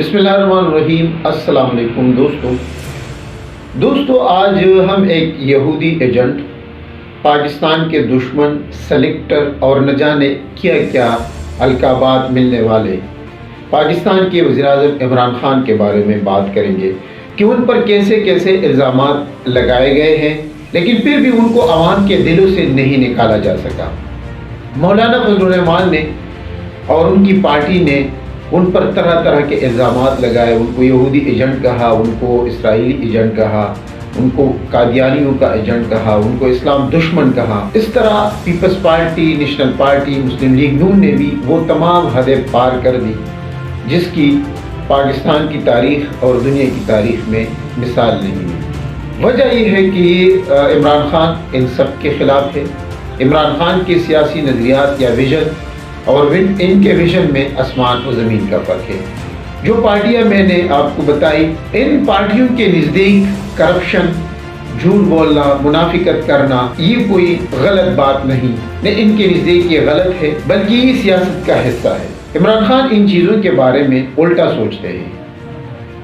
बिस्मिल्लाहिर्रहमानिर्रहीम। अस्सलाम वालेकुम दोस्तों, आज हम एक यहूदी एजेंट, पाकिस्तान के दुश्मन, सेलेक्टर और न जाने क्या क्या अलकाबात मिलने वाले पाकिस्तान के वज़ीर-ए-आज़म इमरान खान के बारे में बात करेंगे कि उन पर कैसे कैसे इल्ज़ामात लगाए गए हैं, लेकिन फिर भी उनको आवाम के दिलों से नहीं निकाला जा सका। मौलाना फजलुर रहमान ने और उनकी पार्टी ने उन पर तरह तरह के इल्ज़ामात लगाए, उनको यहूदी एजेंट कहा, उनको इसराइली एजेंट कहा, उनको कादियानियों का एजेंट कहा, उनको इस्लाम दुश्मन कहा। इस तरह पीपल्स पार्टी, नेशनल पार्टी, मुस्लिम लीग नून ने भी वो तमाम हदें पार कर दी जिसकी पाकिस्तान की तारीख़ और दुनिया की तारीख़ में मिसाल नहीं है। वजह यह है कि इमरान खान इन सब के ख़िलाफ़ है। इमरान खान के सियासी नज़रियात या विजन और इनके विजन में आसमान और ज़मीन का फ़र्क है। जो पार्टियां मैंने आपको बताई, इन पार्टियों के नज़दीक करप्शन, झूठ बोलना, मुनाफिकत करना ये कोई गलत बात नहीं, इनके नज़दीक ये गलत है, बल्कि ये सियासत का हिस्सा है। इमरान खान इन चीज़ों के बारे में उल्टा सोचते हैं,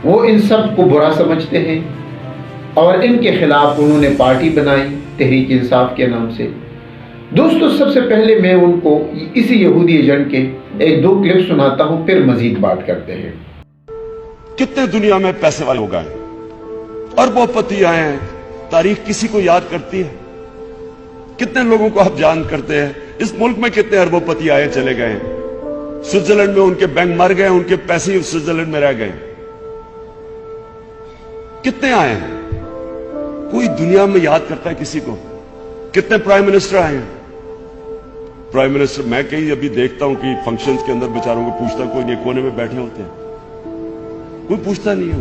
वो इन सब को बुरा समझते हैं और इनके खिलाफ उन्होंने पार्टी बनाई तहरीक इंसाफ के नाम से। दोस्तों, सबसे पहले मैं उनको इसी यहूदी एजेंट के एक दो क्लिप सुनाता हूं, फिर मजीद बात करते हैं। कितने दुनिया में पैसे वाले लोग आए, अरबोपति आए हैं, तारीख किसी को याद करती है? कितने लोगों को आप जान करते हैं? इस मुल्क में कितने अरबोपति आए चले गए हैं? स्विट्जरलैंड में उनके बैंक मर गए, उनके पैसे ही स्विट्जरलैंड में रह गए। कितने आए हैं? कोई दुनिया में याद करता है किसी को? कितने प्राइम मिनिस्टर आए हैं? प्राइम मिनिस्टर मैं कहीं अभी देखता हूं कि फंक्शंस के अंदर बेचारों को पूछता, कोई नहीं, कोने में बैठे होते हैं, कोई पूछता नहीं है,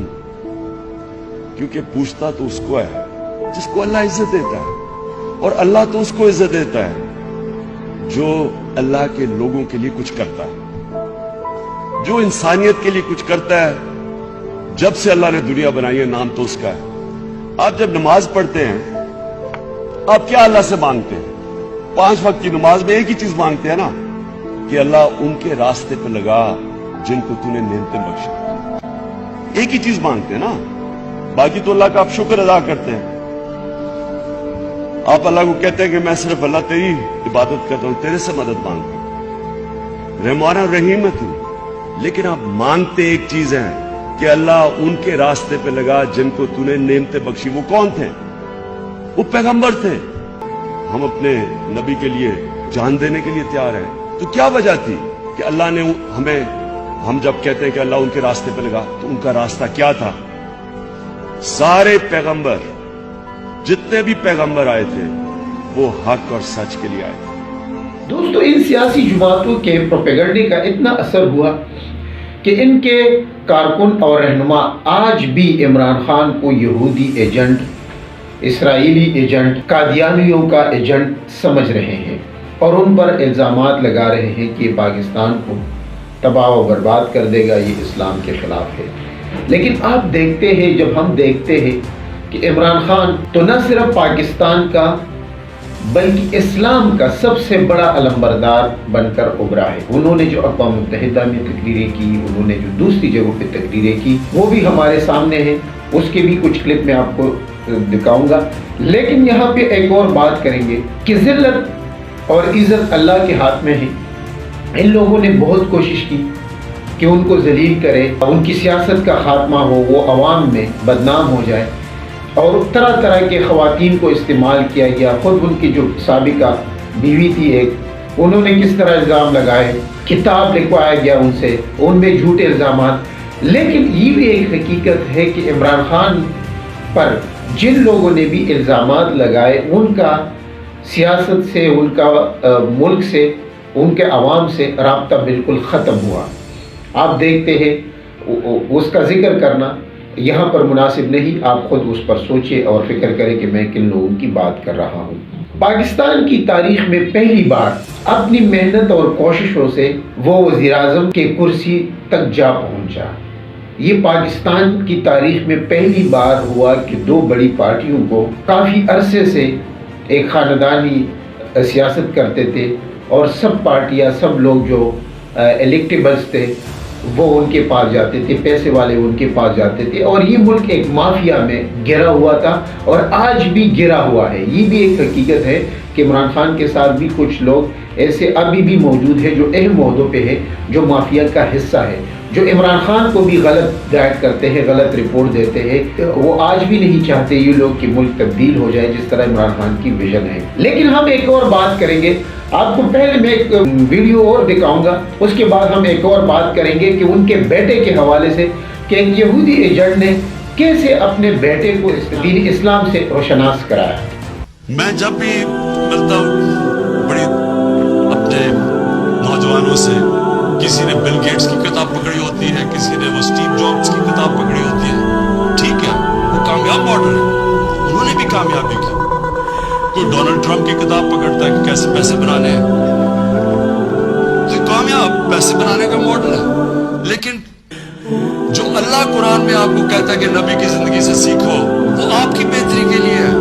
क्योंकि पूछता तो उसको है जिसको अल्लाह इज्जत देता है, और अल्लाह तो उसको इज्जत देता है जो अल्लाह के लोगों के लिए कुछ करता है, जो इंसानियत के लिए कुछ करता है। जब से अल्लाह ने दुनिया बनाई है, नाम तो उसका है। आप जब नमाज पढ़ते हैं, आप क्या अल्लाह से मांगते हैं? 5 वक्त की नमाज में एक ही चीज मांगते हैं ना, कि अल्लाह उनके रास्ते पे लगा जिनको तूने नेमतें बख्शी। एक ही चीज मांगते हैं ना, बाकी तो अल्लाह का आप शुक्र अदा करते हैं। आप अल्लाह को कहते हैं कि मैं सिर्फ अल्लाह तेरी इबादत करता हूं, तेरे से मदद मांगता हूं, रहमान और रहीम है तू, लेकिन आप मांगते एक चीज है कि अल्लाह उनके रास्ते पे लगा जिनको तूने नेमतें बख्शी। वो कौन थे? वो पैगंबर थे। हम अपने नबी के लिए जान देने के लिए तैयार हैं। तो क्या वजह थी कि अल्लाह ने हम जब कहते हैं कि अल्लाह उनके रास्ते पे लगा, तो उनका रास्ता क्या था? सारे पैगंबर, जितने भी पैगंबर आए थे, वो हक और सच के लिए आए थे। दोस्तों, इन सियासी जमातों के प्रोपेगेंडे का इतना असर हुआ कि इनके कारकुन और रहनुमा आज भी इमरान खान को यहूदी एजेंट, इसराइली एजेंट, कादियानियों का एजेंट समझ रहे हैं और उन पर इल्ज़ामात लगा रहे हैं कि पाकिस्तान को तबाह व बर्बाद कर देगा, ये इस्लाम के ख़िलाफ़ है। लेकिन आप देखते हैं, जब हम देखते हैं कि इमरान खान तो न सिर्फ पाकिस्तान का बल्कि इस्लाम का सबसे बड़ा अलंबरदार बनकर उभरा है। उन्होंने जो अक़वाम मुत्तहिदा में तकरीरें की, उन्होंने जो दूसरी जगहों पर तकरीरें की, वो भी हमारे सामने हैं। उसके भी कुछ क्लिप मैं आपको दिखाऊंगा। लेकिन यहाँ पे एक और बात करेंगे कि ज़िल्लत और इज़्ज़त अल्लाह के हाथ में है। इन लोगों ने बहुत कोशिश की कि उनको ज़लील करें, उनकी सियासत का खात्मा हो, वो अवाम में बदनाम हो जाए, और तरह तरह के ख़वातीन को इस्तेमाल किया गया। ख़ुद उनकी जो साबिका बीवी थी एक, उन्होंने किस तरह इल्ज़ाम लगाए, किताब लिखवाया गया उनसे, उनमें झूठे इल्ज़ामात। लेकिन ये भी एक हकीकत है कि इमरान खान पर जिन लोगों ने भी इल्ज़ामात लगाए, उनका सियासत से, उनका मुल्क से, उनके अवाम से राब्ता बिल्कुल ख़त्म हुआ। आप देखते हैं, उसका जिक्र करना यहाँ पर मुनासिब नहीं। आप खुद उस पर सोचिए और फिक्र करें कि मैं किन लोगों की बात कर रहा हूँ। पाकिस्तान की तारीख में पहली बार अपनी मेहनत और कोशिशों से वो वज़ीर-ए-आज़म के कुर्सी तक जा पहुँचा। ये पाकिस्तान की तारीख में पहली बार हुआ कि दो बड़ी पार्टियों को काफ़ी अरसे से एक ख़ानदानी सियासत करते थे, और सब पार्टियां, सब लोग जो इलेक्टेबल्स थे, وہ ان کے پاس جاتے تھے، پیسے والے ان کے پاس جاتے تھے، اور یہ ملک ایک مافیا میں گھرا ہوا تھا اور آج بھی گھرا ہوا ہے۔ یہ بھی ایک حقیقت ہے کہ عمران خان کے ساتھ بھی کچھ لوگ ایسے ابھی بھی موجود ہیں جو اہم عہدوں پہ ہے، جو مافیا کا حصہ ہے، جو عمران خان کو بھی غلط گائیڈ کرتے ہیں، غلط رپورٹ دیتے ہیں۔ وہ آج بھی نہیں چاہتے یہ لوگ کہ ملک تبدیل ہو جائے جس طرح عمران خان کی ویژن ہے۔ لیکن ہم ایک اور بات کریں گے، آپ کو پہلے میں ایک ویڈیو اور دکھاؤں گا، اس کے بعد ہم ایک اور بات کریں گے کہ ان کے بیٹے کے حوالے سے کہ ایک یہودی ایجنٹ نے کیسے اپنے بیٹے کو دین اسلام سے روشناس کرایا۔ میں جب بھی ملتا ہوں بڑی اپنے نوجوانوں سے، کسی نے بل گیٹس کی کتاب پکڑی ہوتی ہے، کسی نے وہ اسٹیو جابس کی کتاب پکڑی ہوتی ہے، ٹھیک ہے، وہ کامیاب ماڈل ہے، انہوں نے بھی کامیابی کی۔ کوئی ڈونلڈ ٹرمپ کی کتاب پکڑتا ہے کہ کیسے پیسے بنانے ہیں، تو کامیاب پیسے بنانے کا ماڈل ہے۔ لیکن جو اللہ قرآن میں آپ کو کہتا ہے کہ نبی کی زندگی سے سیکھو، وہ آپ کی بہتری کے لیے ہے۔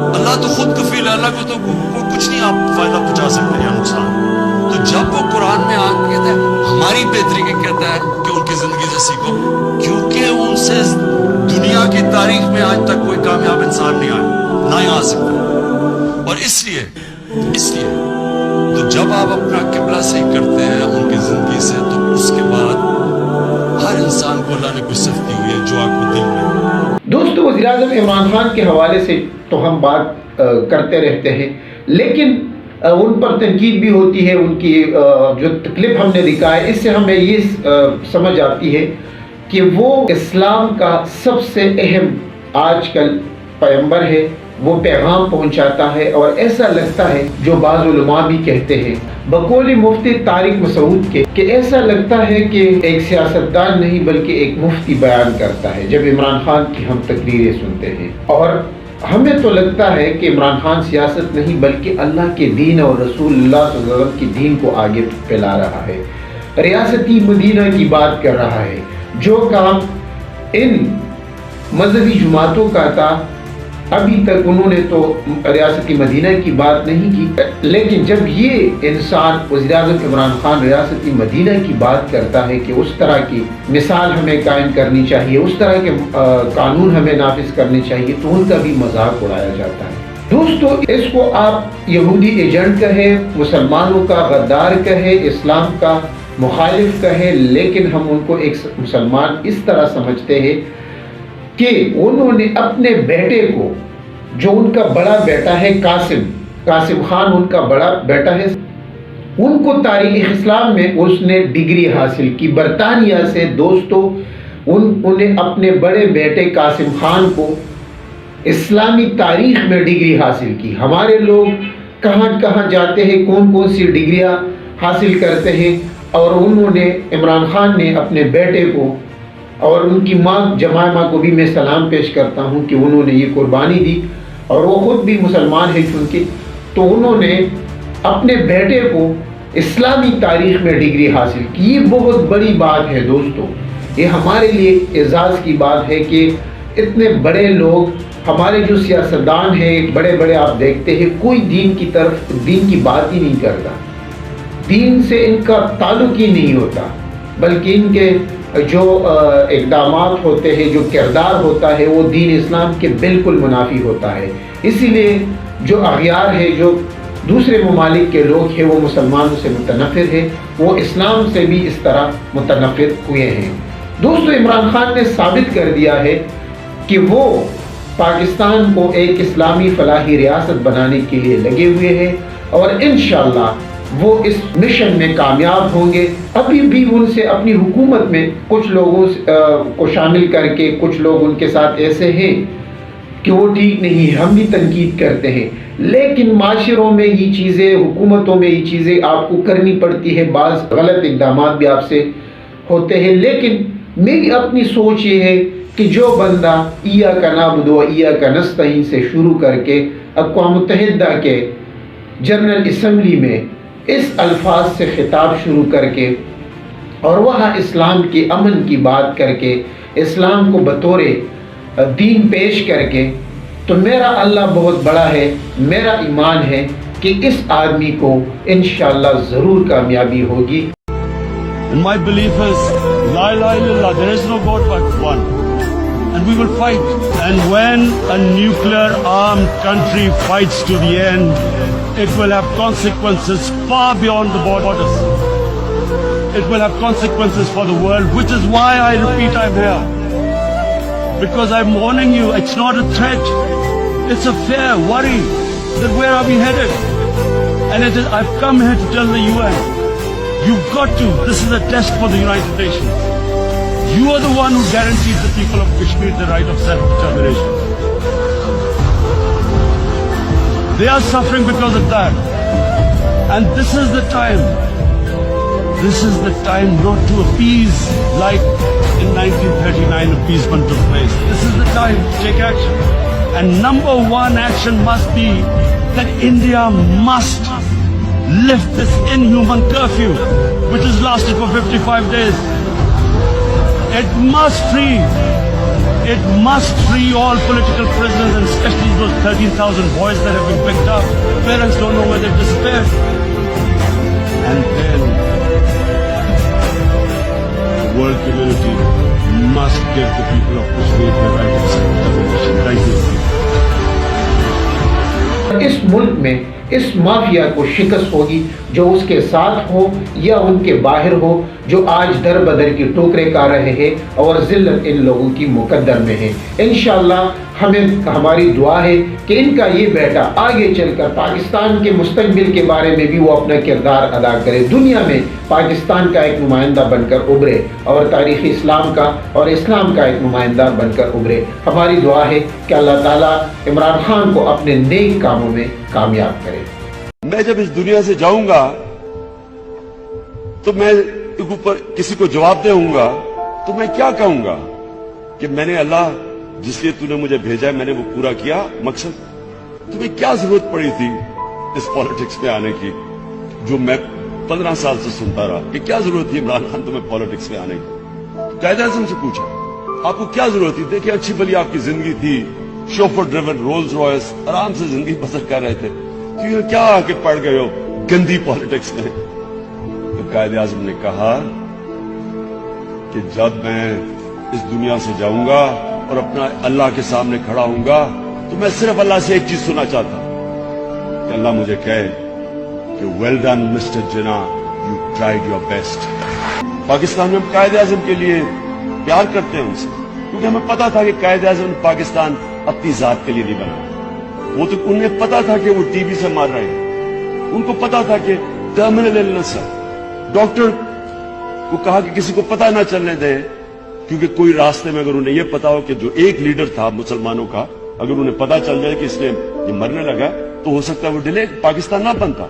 اللہ تو خود کفیل ہے، اللہ کو تو کچھ نہیں آپ فائدہ پہنچا سکتے یا نقصان۔ تو جب وہ قرآن میں آ کے کہتا ہے ہماری بہتری کے کہتا ہے کہ ان کی زندگی سے سیکھو، کیونکہ ان سے دنیا کی تاریخ میں آج تک کوئی کامیاب انسان نہیں آیا، نہ ہی آ سکتا۔ اور اس لیے تو جب آپ اپنا قبلہ صحیح کرتے ہیں ان کی زندگی سے، تو اس کے بعد ہر انسان کو اللہ نے کچھ سختی ہوئی ہے جو آپ کو دل میں۔ دوستو، وزیر اعظم عمران خان کے حوالے سے تو ہم بات کرتے رہتے ہیں، لیکن ان پر تنقید بھی ہوتی ہے۔ ان کی جو کلپ ہم نے دکھایا، اس سے ہمیں یہ سمجھ آتی ہے کہ وہ اسلام کا سب سے اہم آج کل پیغمبر ہے، وہ پیغام پہنچاتا ہے، اور ایسا لگتا ہے جو بعض علماء بھی کہتے ہیں بقول مفتی طارق مسعود کے کہ ایسا لگتا ہے کہ ایک سیاستدان نہیں بلکہ ایک مفتی بیان کرتا ہے جب عمران خان کی ہم تقریریں سنتے ہیں۔ اور ہمیں تو لگتا ہے کہ عمران خان سیاست نہیں بلکہ اللہ کے دین اور رسول اللہ صلی اللہ علیہ وسلم کے دین کو آگے پھیلا رہا ہے، ریاستی مدینہ کی بات کر رہا ہے۔ جو کام ان مذہبی جماعتوں کا تھا، ابھی تک انہوں نے تو ریاستی مدینہ کی بات نہیں کی، لیکن جب یہ انسان وزیر اعظم عمران خان ریاستی مدینہ کی بات کرتا ہے کہ اس طرح کی مثال ہمیں قائم کرنی چاہیے، اس طرح کے قانون ہمیں نافذ کرنے چاہیے، تو ان کا بھی مذاق اڑایا جاتا ہے۔ دوستو، اس کو آپ یہودی ایجنٹ کہے، مسلمانوں کا غدار کہے، اسلام کا مخالف کہے، لیکن ہم ان کو ایک مسلمان اس طرح سمجھتے ہیں کہ انہوں نے اپنے بیٹے کو، جو ان کا بڑا بیٹا ہے قاسم خان ان کا بڑا بیٹا ہے، ان کو تاریخ اسلام میں اس نے ڈگری حاصل کی برطانیہ سے۔ دوستو، انہیں اپنے بڑے بیٹے قاسم خان کو اسلامی تاریخ میں ڈگری حاصل کی۔ ہمارے لوگ کہاں کہاں جاتے ہیں، کون کون سی ڈگریاں حاصل کرتے ہیں، اور انہوں نے، عمران خان نے اپنے بیٹے کو اور ان کی ماں جمائمہ کو بھی میں سلام پیش کرتا ہوں کہ انہوں نے یہ قربانی دی، اور وہ خود بھی مسلمان ہیں چونکہ، تو انہوں نے اپنے بیٹے کو اسلامی تاریخ میں ڈگری حاصل کی۔ یہ بہت بڑی بات ہے دوستو، یہ ہمارے لیے اعزاز کی بات ہے کہ اتنے بڑے لوگ، ہمارے جو سیاستدان ہیں بڑے بڑے، آپ دیکھتے ہیں کوئی دین کی طرف، دین کی بات ہی نہیں کرتا، دین سے ان کا تعلق ہی نہیں ہوتا، بلکہ ان کے جو اقدامات ہوتے ہیں، جو کردار ہوتا ہے، وہ دین اسلام کے بالکل منافی ہوتا ہے۔ اسی لیے جو اغیار ہے، جو دوسرے ممالک کے لوگ ہیں، وہ مسلمانوں سے متنفر ہے، وہ اسلام سے بھی اس طرح متنفر ہوئے ہیں۔ دوستو، عمران خان نے ثابت کر دیا ہے کہ وہ پاکستان کو ایک اسلامی فلاحی ریاست بنانے کے لیے لگے ہوئے ہیں، اور انشاءاللہ وہ اس مشن میں کامیاب ہوں گے۔ ابھی بھی ان سے اپنی حکومت میں کچھ لوگوں کو شامل کر کے کچھ لوگ ان کے ساتھ ایسے ہیں کہ وہ ٹھیک نہیں ہے، ہم بھی تنقید کرتے ہیں، لیکن معاشروں میں یہ چیزیں، حکومتوں میں یہ چیزیں آپ کو کرنی پڑتی ہے، بعض غلط اقدامات بھی آپ سے ہوتے ہیں، لیکن میری اپنی سوچ یہ ہے کہ جو بندہ ایاک نعبد و ایاک نستعین سے شروع کر کے اقوام متحدہ کے جنرل اسمبلی میں اس الفاظ سے خطاب شروع کر کے، اور وہاں اسلام کے امن کی بات کر کے، اسلام کو بطور دین پیش کر کے، تو میرا اللہ بہت بڑا ہے، میرا ایمان ہے کہ اس آدمی کو انشاءاللہ ضرور کامیابی ہوگی۔ My belief is La ilaha illallah, there is no God but one. And we will fight. And when a nuclear armed country fights to the end, it will have consequences far beyond the borders. It will have consequences for the world, which is why I repeat I'm here. Because I'm warning you, it's not a threat. It's a fear, worry that where are we headed? And I've come here to tell the UN, you've got to, this is a test for the United Nations. You are the one who guarantees the people of Kashmir the right of self-determination. They are suffering because of that. And this is the time. This is the time not to appease like in 1939 appeasement took place. This is the time to take action. And number one action must be that India must lift this inhuman curfew, which has lasted for 55 days. It must free all political prisoners, and especially those 13,000 boys that have been picked up. Parents don't know where they've disappeared. And then the world community must give the people of Kashmir the right of self-determination. Thank you. इस मुल्क में इस mafia को शिकस्त होगी, जो उसके साथ हो या उनके बाहर हो, जो आज दर बदर की टोकरें खा रहे हैं और जिल्लत इन लोगों की मुकद्दर में है। इंशाअल्लाह हमारी दुआ है कि इनका ये बेटा आगे चलकर पाकिस्तान के मुस्तकबिल के बारे में भी वो अपना किरदार अदा करे, दुनिया में पाकिस्तान का एक नुमाइंदा बनकर उभरे और तारीख़ इस्लाम का और इस्लाम का एक नुमाइंदा बनकर उभरे। हमारी दुआ है कि अल्लाह ताला इमरान खान को अपने नेक कामों में कामयाब करे। मैं जब इस दुनिया से जाऊंगा तो मैं ऊपर किसी को जवाब दूंगा तो मैं क्या कहूंगा कि मैंने अल्लाह जिसलिए तूने मुझे भेजा है मैंने वो पूरा किया मकसद। तुम्हें क्या जरूरत पड़ी थी इस पॉलिटिक्स में आने की, जो मैं 15 साल से सुनता रहा कि क्या जरूरत थी इमरान खान तुम्हें पॉलिटिक्स में आने की। कायदे-ए-आज़म से पूछा आपको क्या जरूरत थी, देखिए अच्छी भली आपकी जिंदगी थी, शोफर ड्रिवन रोल्स रॉयस, आराम से जिंदगी बसर कर रहे थे, तो ये क्या आके पड़ गए हो गंदी पॉलिटिक्स में। तो कायदे-ए-आज़म ने कहा कि जब मैं इस दुनिया से जाऊंगा और अपना अल्लाह के सामने खड़ा होऊंगा तो मैं सिर्फ अल्लाह से एक चीज सुनना चाहता हूं कि अल्लाह मुझे कहे कि well done mister Jinnah, you tried your best. Pakistan में हम कायदे-ए-आज़म के लिए प्यार करते हैं उनसे, क्योंकि हमें पता था कि कायदे-ए-आज़म पाकिस्तान अपनी जात के लिए नहीं बना। वो तो उन्हें पता था कि वो टीबी से मार रहे हैं, उनको पता था कि टर्मिनल इलनेस है। डॉक्टर को कहा कि किसी को पता ना चलने दे, क्योंकि कोई रास्ते में अगर उन्हें यह पता हो कि जो एक लीडर था मुसलमानों का, अगर उन्हें पता चल जाए कि इसने ये मरने लगा तो हो सकता है वो डिले पाकिस्तान ना बनता।